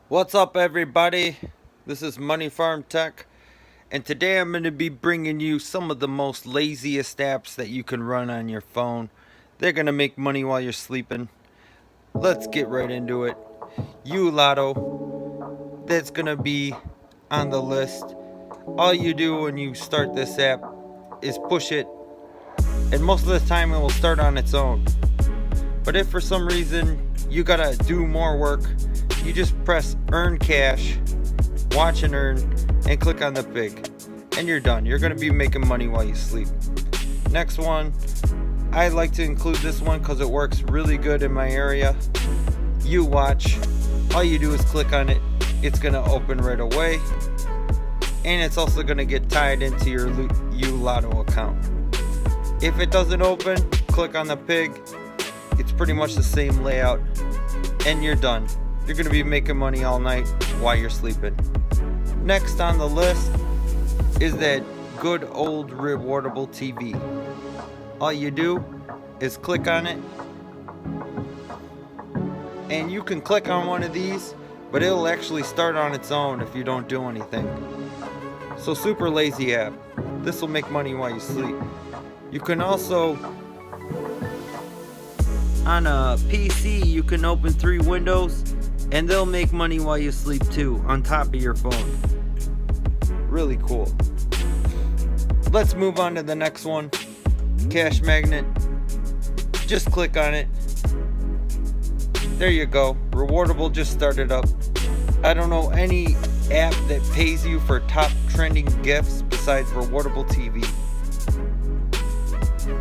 What's up, everybody? This is Money Farm Tech, and today I'm going to be bringing you some of the most laziest apps that you can run on your phone. They're going to make money while you're sleeping. Let's get right into it. Lotto, that's going to be on the list. All you do when you start this app is push it, and most of the time it will start on its own. But if for some reason you gotta do more work, you just press earn cash, watch and earn, and click on the pig, and you're done. You're gonna be making money while you sleep. Next one, I like to include this one because it works really good in my area. You watch, all you do is click on it, it's gonna open right away, and it's also gonna get tied into your Lotto account. If it doesn't open, click on the pig. It's pretty much the same layout, and you're done. You're going to be making money all night while you're sleeping. Next on the list is that good old rewardable TV. All you do is click on it, and you can click on one of these, but it'll actually start on its own if you don't do anything. So super lazy app. This will make money while you sleep. You can also, on a PC, you can open 3 windows and they'll make money while you sleep too, on top of your phone. Really cool. Let's move on to the next one. Cash Magnet. Just click on it. There you go. Rewardable just started up. I don't know any app that pays you for top trending gifts besides Rewardable TV.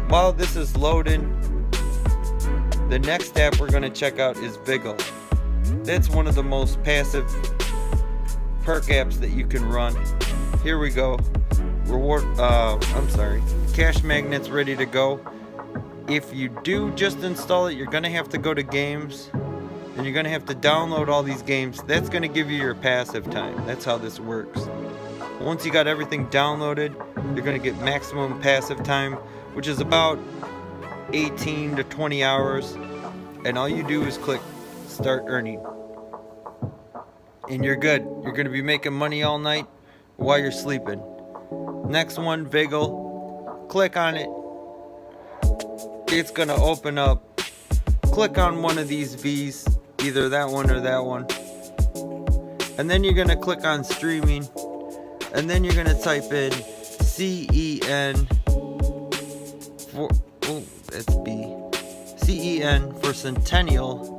While this is loading, the next app we're going to check out is Viggle. That's one of the most passive perk apps that you can run. Here we go. Cash Magnet's ready to go. If you do just install it, you're going to have to go to games, and you're going to have to download all these games. That's going to give you your passive time. That's how this works. Once you got everything downloaded, you're going to get maximum passive time, which is about 18 to 20 hours, and all you do is click start earning, and you're good. You're going to be making money all night while you're sleeping. Next one, Viggle. Click on it. It's going to open up. Click on one of these V's, either that one or that one, and then you're going to click on streaming, and then you're going to type in CEN for CEN for Centennial,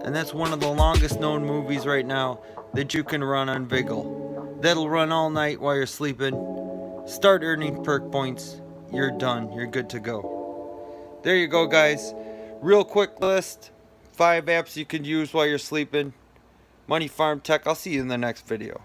and that's one of the longest known movies right now that you can run on Viggle. That'll run all night while you're sleeping. Start earning perk points. You're done. You're good to go. There you go, guys. Real quick list. 5 apps you can use while you're sleeping. Money Farm Tech. I'll see you in the next video.